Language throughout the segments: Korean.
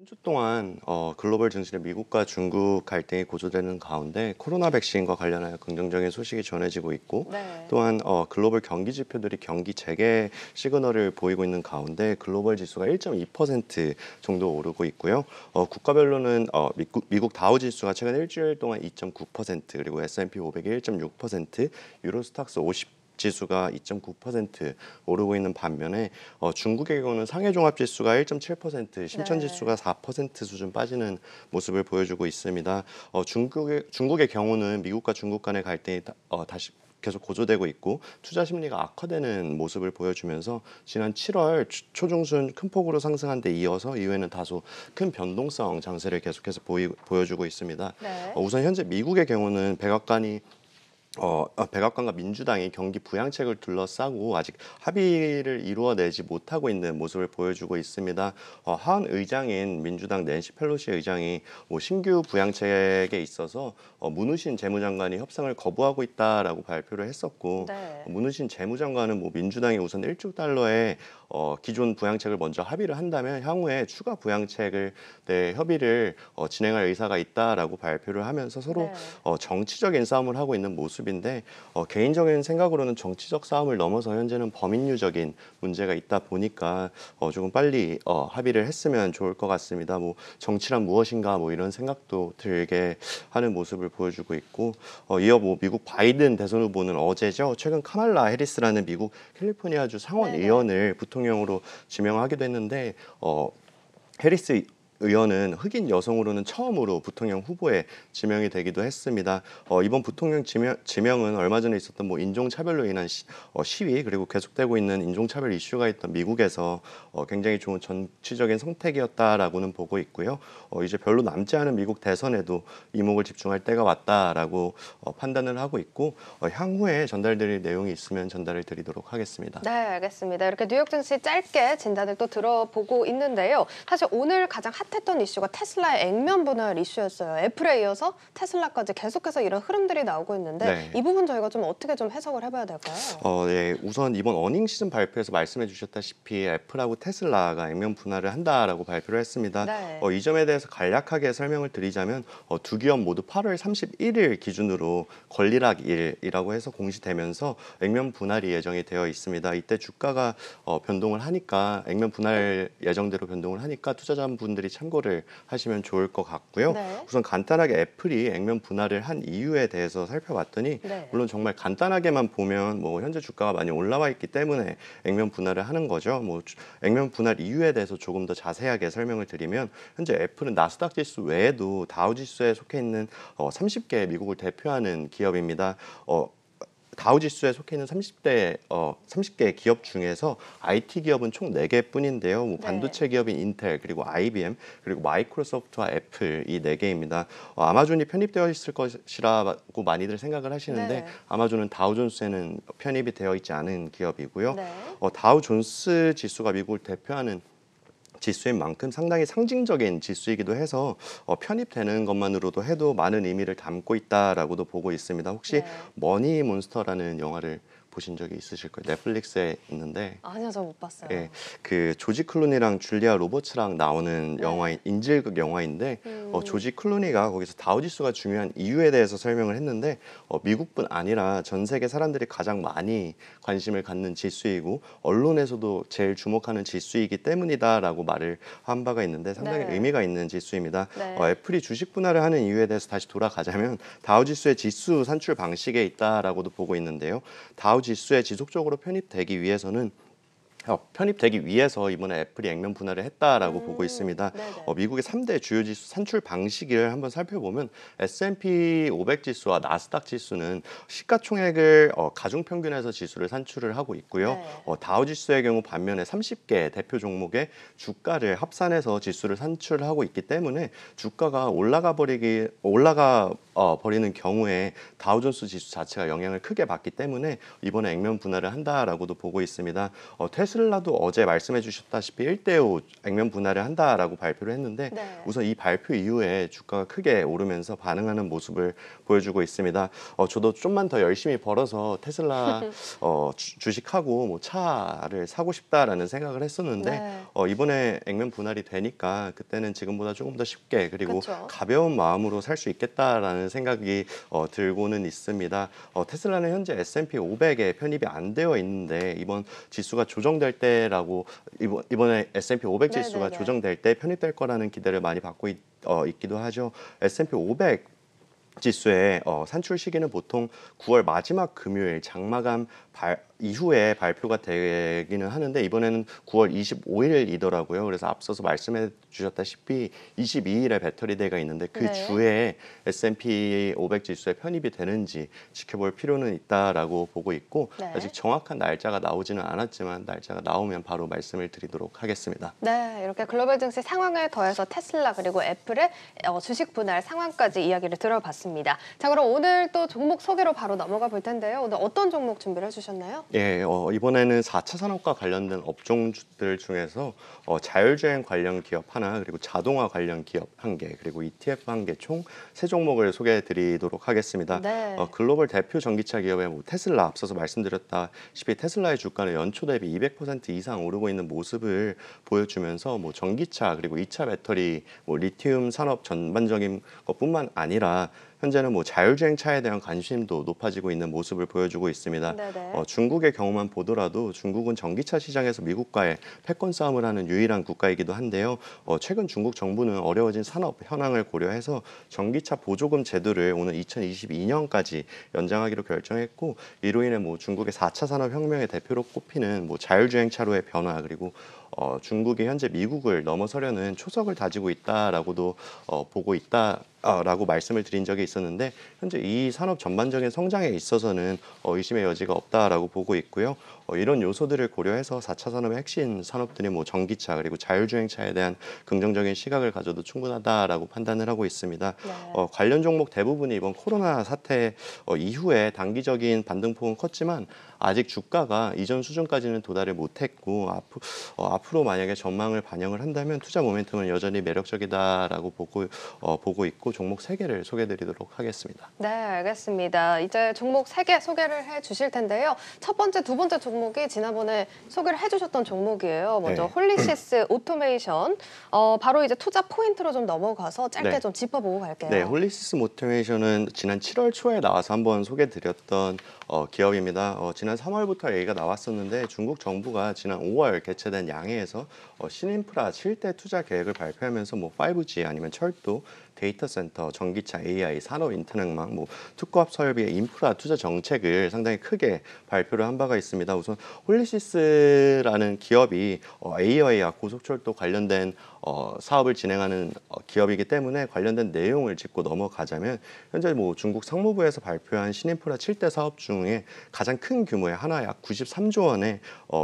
한 주 동안 글로벌 증시는 미국과 중국 갈등이 고조되는 가운데 코로나 백신과 관련하여 긍정적인 소식이 전해지고 있고 네. 또한 글로벌 경기 지표들이 경기 재개 시그널을 보이고 있는 가운데 글로벌 지수가 1.2% 정도 오르고 있고요. 국가별로는 미국 다우 지수가 최근 일주일 동안 2.9% 그리고 S&P 500이 1.6%, 유로스탁스 50 지수가 2.9% 오르고 있는 반면에 중국의 경우는 상해 종합 지수가 1.7%, 신천 네. 지수가 4% 수준 빠지는 모습을 보여주고 있습니다. 중국의 경우는 미국과 중국 간의 갈등이 다시 계속 고조되고 있고 투자 심리가 악화되는 모습을 보여주면서 지난 7월 초중순 큰 폭으로 상승한 데 이어서 이후에는 다소 큰 변동성 장세를 계속해서 보여주고 있습니다. 네. 우선 현재 미국의 경우는 백악관과 민주당이 경기 부양책을 둘러싸고 아직 합의를 이루어내지 못하고 있는 모습을 보여주고 있습니다. 하원 의장인 민주당 낸시 펠로시 의장이 신규 부양책에 있어서 문우신 재무장관이 협상을 거부하고 있다라고 발표를 했었고 네. 문우신 재무장관은 민주당이 우선 1조 달러의 기존 부양책을 먼저 합의를 한다면 향후에 추가 부양책을 협의를 진행할 의사가 있다라고 발표를 하면서 서로 네. 정치적인 싸움을 하고 있는 모습인데 개인적인 생각으로는 정치적 싸움을 넘어서 현재는 범인류적인 문제가 있다 보니까 조금 빨리 합의를 했으면 좋을 것 같습니다. 정치란 무엇인가 이런 생각도 들게 하는 모습을 보여주고 있고 이어 미국 바이든 대선 후보는 어제죠. 최근 카말라 해리스라는 미국 캘리포니아주 상원 네네. 의원을 부통령으로 지명하기도 했는데 해리스 의원은 흑인 여성으로는 처음으로 부통령 후보에 지명이 되기도 했습니다. 이번 부통령 지명은 얼마 전에 있었던 인종차별로 인한 시위 그리고 계속되고 있는 인종차별 이슈가 있던 미국에서 굉장히 좋은 정치적인 선택이었다라고는 보고 있고요. 이제 별로 남지 않은 미국 대선에도 이목을 집중할 때가 왔다라고 판단을 하고 있고 향후에 전달드릴 내용이 있으면 전달을 드리도록 하겠습니다. 네, 알겠습니다. 이렇게 뉴욕 증시 짧게 진단을 또 들어보고 있는데요. 사실 오늘 가장 핫했던 이슈가 테슬라의 액면 분할 이슈였어요. 애플에 이어서 테슬라까지 계속해서 이런 흐름들이 나오고 있는데 네. 이 부분 저희가 좀 어떻게 좀 해석을 해봐야 될까요? 네, 우선 이번 어닝 시즌 발표에서 말씀해 주셨다시피 애플하고 테슬라가 액면 분할을 한다라고 발표를 했습니다. 네. 이 점에 대해서 간략하게 설명을 드리자면 두 기업 모두 8월 31일 기준으로 권리락일이라고 해서 공시되면서 액면 분할이 예정이 되어 있습니다. 이때 주가가 변동을 하니까 액면 분할 예정대로 변동을 하니까 투자자분들이 참고를 하시면 좋을 것 같고요. 네. 우선 간단하게 애플이 액면 분할을 한 이유에 대해서 살펴봤더니 네. 물론 정말 간단하게만 보면 현재 주가가 많이 올라와 있기 때문에 액면 분할을 하는 거죠. 액면 분할 이유에 대해서 조금 더 자세하게 설명을 드리면 현재 애플은 나스닥 지수 외에도 다우 지수에 속해 있는 30개 미국을 대표하는 기업입니다. 다우 지수에 속해 있는 30개 기업 중에서 IT 기업은 총 4개뿐인데요. 네. 반도체 기업인 인텔, 그리고 IBM, 그리고 마이크로소프트와 애플 이 4개입니다. 아마존이 편입되어 있을 것이라고 많이들 생각을 하시는데 네. 아마존은 다우존스에는 편입이 되어 있지 않은 기업이고요. 네. 다우존스 지수가 미국을 대표하는 지수인 만큼 상당히 상징적인 지수이기도 해서 편입되는 것만으로도 해도 많은 의미를 담고 있다라고도 보고 있습니다. 혹시 네. 머니몬스터라는 영화를 보신 적이 있으실 거예요. 넷플릭스에 있는데 아니요, 저 못 봤어요. 예, 그 조지 클루니랑 줄리아 로버츠랑 나오는 네. 인질극 영화인데 음. 조지 클루니가 거기서 다우 지수가 중요한 이유에 대해서 설명을 했는데 미국뿐 아니라 전 세계 사람들이 가장 많이 관심을 갖는 지수이고 언론에서도 제일 주목하는 지수이기 때문이다라고 말을 한 바가 있는데 상당히 네. 의미가 있는 지수입니다. 네. 애플이 주식 분할을 하는 이유에 대해서 다시 돌아가자면 다우 지수의 지수 산출 방식에 있다라고도 보고 있는데요. 다우 지수에 지속적으로 편입되기 위해서 이번에 애플이 액면 분할을 했다라고 보고 있습니다. 네네. 미국의 3대 주요 지수 산출 방식을 한번 살펴보면 S&P 500 지수와 나스닥 지수는 시가총액을 가중평균해서 지수를 산출을 하고 있고요. 네. 다우 지수의 경우 반면에 30개 대표 종목의 주가를 합산해서 지수를 산출하고 있기 때문에 주가가 올라가 버리는 경우에 다우존스 지수 자체가 영향을 크게 받기 때문에 이번에 액면 분할을 한다라고도 보고 있습니다. 테슬라도 어제 말씀해 주셨다시피 1대5 액면 분할을 한다라고 발표를 했는데 네. 우선 이 발표 이후에 주가가 크게 오르면서 반응하는 모습을 보여주고 있습니다. 저도 좀만 더 열심히 벌어서 테슬라 주식하고 뭐 차를 사고 싶다라는 생각을 했었는데 네. 이번에 액면 분할이 되니까 그때는 지금보다 조금 더 쉽게 그리고 그쵸. 가벼운 마음으로 살 수 있겠다라는 생각이 들고는 있습니다. 테슬라는 현재 S&P 500에 편입이 안 되어 있는데 이번 지수가 조정될 때라고 이번에 S&P 500 지수가 네네네. 조정될 때 편입될 거라는 기대를 많이 받고 있기도 하죠. S&P 500 지수의 산출 시기는 보통 9월 마지막 금요일 장마감 이후에 발표가 되기는 하는데 이번에는 9월 25일이더라고요. 그래서 앞서서 말씀해 주셨다시피 22일에 배터리 데이가 있는데 그 네. 주에 S&P 500 지수에 편입이 되는지 지켜볼 필요는 있다라고 보고 있고 네. 아직 정확한 날짜가 나오지는 않았지만 날짜가 나오면 바로 말씀을 드리도록 하겠습니다. 네, 이렇게 글로벌 증시 상황을 더해서 테슬라 그리고 애플의 주식 분할 상황까지 이야기를 들어봤습니다. 자, 그럼 오늘 또 종목 소개로 바로 넘어가 볼 텐데요. 오늘 어떤 종목 준비를 해주셨나요? 예, 이번에는 4차 산업과 관련된 업종들 중에서 자율주행 관련 기업 하나, 그리고 자동화 관련 기업 한 개, 그리고 ETF 한 개 총 세 종목을 소개해 드리도록 하겠습니다. 네. 글로벌 대표 전기차 기업의 뭐 테슬라, 앞서서 말씀드렸다시피 테슬라의 주가는 연초 대비 200% 이상 오르고 있는 모습을 보여주면서 뭐 전기차 그리고 2차 배터리, 뭐 리튬 산업 전반적인 것뿐만 아니라 현재는 뭐 자율주행 차에 대한 관심도 높아지고 있는 모습을 보여주고 있습니다. 네네. 중국의 경우만 보더라도 중국은 전기차 시장에서 미국과의 패권 싸움을 하는 유일한 국가이기도 한데요. 최근 중국 정부는 어려워진 산업 현황을 고려해서 전기차 보조금 제도를 오는 2022년까지 연장하기로 결정했고 이로 인해 뭐 중국의 4차 산업혁명의 대표로 꼽히는 뭐 자율주행 차로의 변화 그리고 중국이 현재 미국을 넘어서려는 초석을 다지고 있다라고도 보고 있다라고 말씀을 드린 적이 있었는데 현재 이 산업 전반적인 성장에 있어서는 의심의 여지가 없다라고 보고 있고요. 이런 요소들을 고려해서 4차 산업의 핵심 산업들이 뭐 전기차 그리고 자율주행차에 대한 긍정적인 시각을 가져도 충분하다라고 판단을 하고 있습니다. 네. 관련 종목 대부분이 이번 코로나 사태 이후에 단기적인 반등폭은 컸지만 아직 주가가 이전 수준까지는 도달을 못했고 앞으로 만약에 전망을 반영을 한다면 투자 모멘텀은 여전히 매력적이다라고 보고 있고 종목 3개를 소개해드리도록 하겠습니다. 네, 알겠습니다. 이제 종목 3개 소개를 해 주실 텐데요. 첫 번째, 두 번째 종목이 지난번에 소개를 해주셨던 종목이에요. 먼저 네. 홀리시스 오토메이션. 바로 이제 투자 포인트로 좀 넘어가서 짧게 네. 좀 짚어보고 갈게요. 네, 홀리시스 오토메이션은 지난 7월 초에 나와서 한번 소개드렸던 기업입니다. 지난 3월부터 얘기가 나왔었는데 중국 정부가 지난 5월 개최된 양해에서 신인프라 7대 투자 계획을 발표하면서 뭐 5G 아니면 철도, 데이터 센터, 전기차, AI, 산업 인터넷망, 뭐 특고합 설비의 인프라 투자 정책을 상당히 크게 발표를 한 바가 있습니다. 우선 홀리시스라는 기업이 AI와 고속철도 관련된 사업을 진행하는 기업이기 때문에 관련된 내용을 짚고 넘어가자면 현재 뭐 중국 상무부에서 발표한 신인프라 7대 사업 중에 가장 큰 규모의 하나 약 93조 원의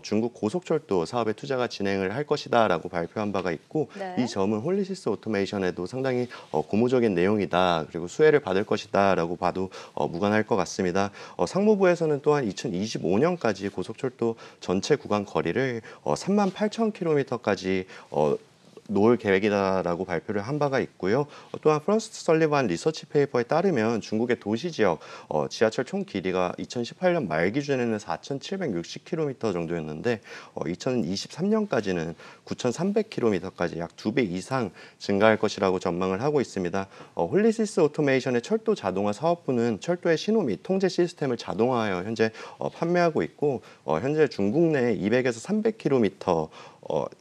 중국 고속철도 사업에 투자가 진행을 할 것이다라고 발표한 바가 있고 네. 이 점은 홀리시스 오토메이션에도 상당히 고무적인 내용이다 그리고 수혜를 받을 것이다라고 봐도 무관할 것 같습니다. 상무부에서는 또한 2025년까지 고속철도 전체 구간 거리를 38,000km까지 놓을 계획이다라고 발표를 한 바가 있고요. 또한 프런스트 설리반 리서치 페이퍼에 따르면 중국의 도시 지역 지하철 총 길이가 2018년 말 기준에는 4,760km 정도였는데 2023년까지는 9,300km까지 약 2배 이상 증가할 것이라고 전망을 하고 있습니다. 홀리시스 오토메이션의 철도 자동화 사업부는 철도의 신호 및 통제 시스템을 자동화하여 현재 판매하고 있고 현재 중국 내 200에서 300km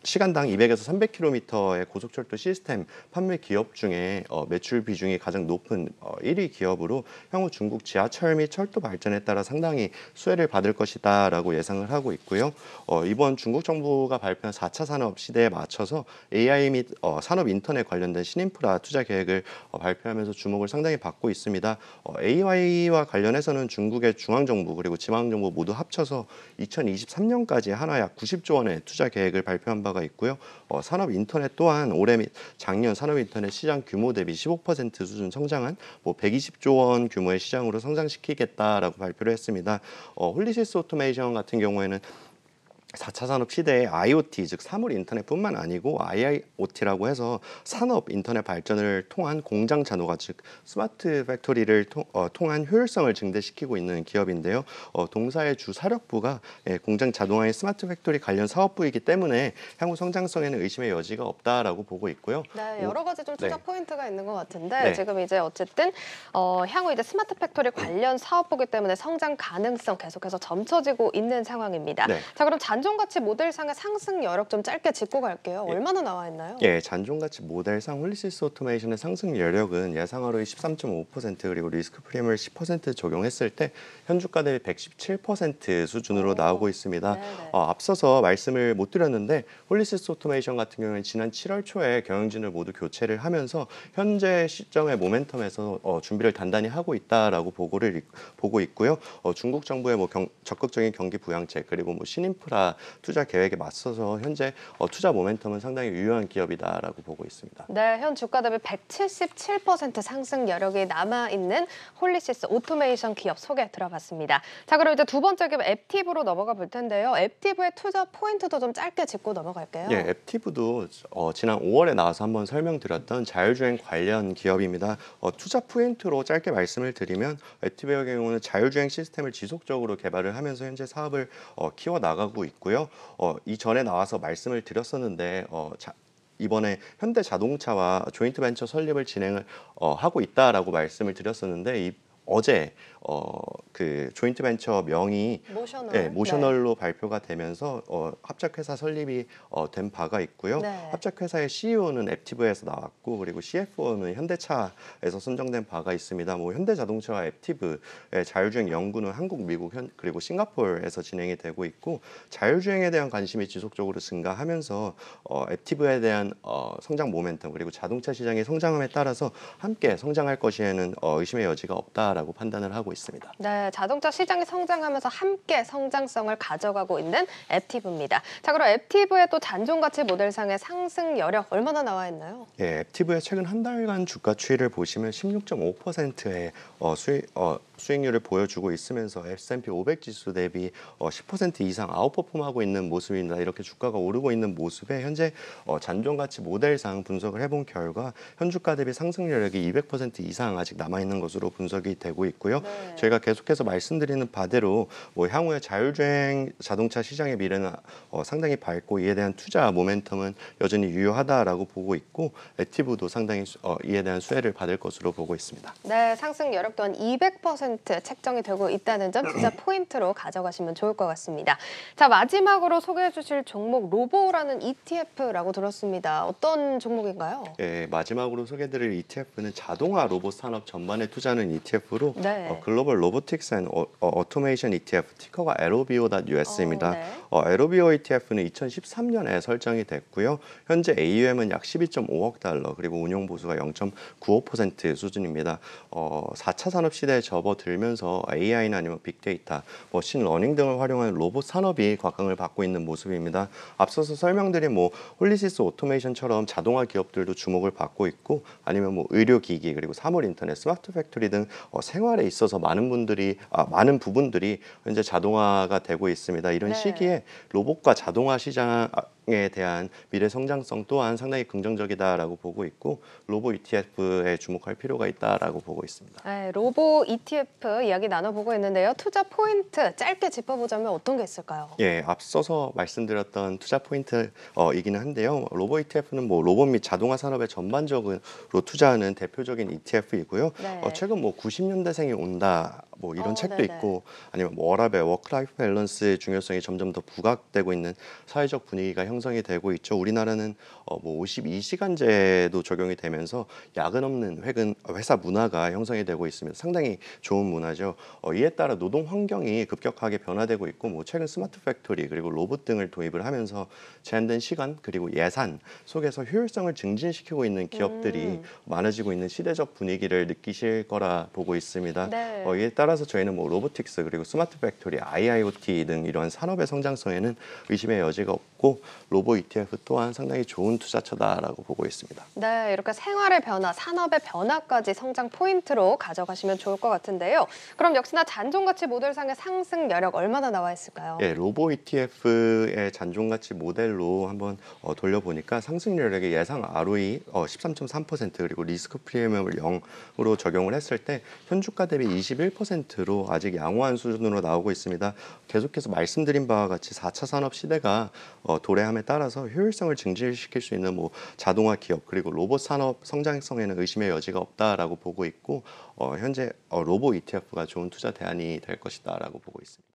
시간당 200에서 300km의 고속철도 시스템 판매 기업 중에 매출 비중이 가장 높은 1위 기업으로 향후 중국 지하철 및 철도 발전에 따라 상당히 수혜를 받을 것이다라고 예상을 하고 있고요. 이번 중국 정부가 발표한 4차 산업 시대에 맞춰서 AI 및 산업 인터넷 관련된 신인프라 투자 계획을 발표하면서 주목을 상당히 받고 있습니다. AI와 관련해서는 중국의 중앙정부 그리고 지방정부 모두 합쳐서 2023년까지 하나 약 90조 원의 투자 계획을 발표한 바가 있고요. 산업 인터넷 또한 올해 및 작년 산업 인터넷 시장 규모 대비 15% 수준 성장한 120조 원 규모의 시장으로 성장시키겠다라고 발표를 했습니다. 홀리시스 오토메이션 같은 경우에는 4차 산업 시대의 IoT, 즉 사물 인터넷뿐만 아니고 IIoT라고 해서 산업 인터넷 발전을 통한 공장 자동화, 즉 스마트 팩토리를 통한 효율성을 증대시키고 있는 기업인데요. 동사의 주 사력부가 공장 자동화의 스마트 팩토리 관련 사업부이기 때문에 향후 성장성에는 의심의 여지가 없다라고 보고 있고요. 네, 여러 가지 좀 투자 네. 포인트가 있는 것 같은데 네. 지금 이제 어쨌든 향후 이제 스마트 팩토리 관련 사업부기 때문에 성장 가능성 계속해서 점쳐지고 있는 상황입니다. 네. 자, 그럼 잔존가치 모델상의 상승 여력 좀 짧게 짚고 갈게요. 얼마나 나와 있나요? 예, 잔존가치 모델상 홀리시스 오토메이션의 상승 여력은 예상 ROE 13.5% 그리고 리스크 프리미엄을 10% 적용했을 때 현주가 대비 117% 수준으로 나오고 있습니다. 네네. 앞서서 말씀을 못 드렸는데 홀리시스 오토메이션 같은 경우는 지난 7월 초에 경영진을 모두 교체를 하면서 현재 시점의 모멘텀에서 준비를 단단히 하고 있다라고 보고 있고요. 중국 정부의 적극적인 경기 부양책 그리고 신인프라 투자 계획에 맞서서 현재 투자 모멘텀은 상당히 유효한 기업이다라고 보고 있습니다. 네, 현 주가 대비 177% 상승 여력이 남아있는 홀리시스 오토메이션 기업 소개 들어봤습니다. 자, 그럼 이제 두 번째 기업 앱티브로 넘어가 볼 텐데요. 앱티브의 투자 포인트도 좀 짧게 짚고 넘어갈게요. 예, 앱티브도 지난 5월에 나와서 한번 설명드렸던 자율주행 관련 기업입니다. 투자 포인트로 짧게 말씀을 드리면 앱티브의 경우는 자율주행 시스템을 지속적으로 개발을 하면서 현재 사업을 키워나가고 있고요. 이전에 나와서 말씀을 드렸었는데 이번에 현대자동차와 조인트 벤처 설립을 진행을 하고 있다라고 말씀을 드렸었는데 어제 그 조인트 벤처 명이 모셔널. 모셔널로 발표가 되면서 합작회사 설립이 된 바가 있고요. 네. 합작회사의 CEO는 앱티브에서 나왔고 그리고 CFO는 현대차에서 선정된 바가 있습니다. 현대자동차와 앱티브의 자율주행 연구는 한국, 미국, 그리고 싱가포르에서 진행이 되고 있고 자율주행에 대한 관심이 지속적으로 증가하면서 앱티브에 대한 성장 모멘텀 그리고 자동차 시장의 성장함에 따라서 함께 성장할 것이에는 의심의 여지가 없다라고 판단을 하고 있습니다. 네, 자동차 시장이 성장하면서 함께 성장성을 가져가고 있는 앱티브입니다. 자, 그럼 앱티브의 또 잔존가치 모델상의 상승 여력 얼마나 나와 있나요? 예, 앱티브의 최근 한 달간 주가 추이를 보시면 16.5%의 수익률을 보여주고 있으면서 S&P 500 지수 대비 10% 이상 아웃퍼폼하고 있는 모습입니다. 이렇게 주가가 오르고 있는 모습에 현재 잔존가치 모델상 분석을 해본 결과 현주가 대비 상승 여력이 200% 이상 아직 남아있는 것으로 분석이 되고 있고요. 네. 저희가 계속해서 말씀드리는 바대로 향후에 자율주행 자동차 시장의 미래는 상당히 밝고 이에 대한 투자 모멘텀은 여전히 유효하다라고 보고 있고 앱티브도 상당히 이에 대한 수혜를 받을 것으로 보고 있습니다. 네, 상승 여력 또한 200% 책정이 되고 있다는 점 투자 포인트로 가져가시면 좋을 것 같습니다. 자, 마지막으로 소개해 주실 종목 로보라는 ETF라고 들었습니다. 어떤 종목인가요? 예, 마지막으로 소개드릴 ETF는 자동화 로봇 산업 전반에 투자하는 ETF로 네. 글로벌 로보틱스 앤 오토메이션 ETF 티커가 LOBO.US입니다. 네. LOBO ETF는 2013년에 설정이 됐고요. 현재 AUM은 약 12.5억 달러 그리고 운용 보수가 0.95% 수준입니다. 4차 산업 시대에 접어들면서 AI나 아니면 빅데이터, 머신러닝 등을 활용한 로봇 산업이 곽강을 받고 있는 모습입니다. 앞서서 설명드린 홀리시스 오토메이션처럼 자동화 기업들도 주목을 받고 있고 아니면 의료기기 그리고 사물 인터넷, 스마트 팩토리 등 생활에 있어서 많은 부분들이 현재 자동화가 되고 있습니다. 이런 네. 시기에 로봇과 자동화 시장에 대한 미래 성장성 또한 상당히 긍정적이다라고 보고 있고 로보 ETF에 주목할 필요가 있다라고 보고 있습니다. 네, 로보 ETF 이야기 나눠보고 있는데요. 투자 포인트 짧게 짚어보자면 어떤 게 있을까요? 예, 앞서서 말씀드렸던 투자 포인트이기는 한데요. 로보 ETF는 로봇 및 자동화 산업에 전반적으로 투자하는 대표적인 ETF이고요. 네. 최근 90년대생이 온다 이런 책도 네네. 있고 아니면 워라밸, 워크라이프 밸런스의 중요성이 점점 더 부각되고 있는 사회적 분위기가 형성이 되고 있죠. 우리나라는 52시간제도 적용이 되면서 야근 없는 회사 문화가 형성이 되고 있습니다. 상당히 좋은 문화죠. 이에 따라 노동 환경이 급격하게 변화되고 있고 최근 스마트 팩토리 그리고 로봇 등을 도입을 하면서 제한된 시간 그리고 예산 속에서 효율성을 증진시키고 있는 기업들이 많아지고 있는 시대적 분위기를 느끼실 거라 보고 있습니다. 네. 이에 따라 따라서 저희는 뭐 로보틱스 그리고 스마트 팩토리, IIoT 등 이러한 산업의 성장성에는 의심의 여지가 없고 로보 ETF 또한 상당히 좋은 투자처다라고 보고 있습니다. 네, 이렇게 생활의 변화, 산업의 변화까지 성장 포인트로 가져가시면 좋을 것 같은데요. 그럼 역시나 잔존가치 모델상의 상승 여력 얼마나 나와 있을까요? 예, 로보 ETF의 잔존가치 모델로 한번 돌려보니까 상승률에게 예상 ROE 13.3% 그리고 리스크 프리미엄을 0으로 적용을 했을 때 현주가 대비 21%로 아직 양호한 수준으로 나오고 있습니다. 계속해서 말씀드린 바와 같이 4차 산업 시대가 도래함에 따라서 효율성을 증진시킬 수 있는 뭐 자동화 기업 그리고 로봇 산업 성장성에는 의심의 여지가 없다라고 보고 있고 현재 로보 ETF가 좋은 투자 대안이 될 것이다라고 보고 있습니다.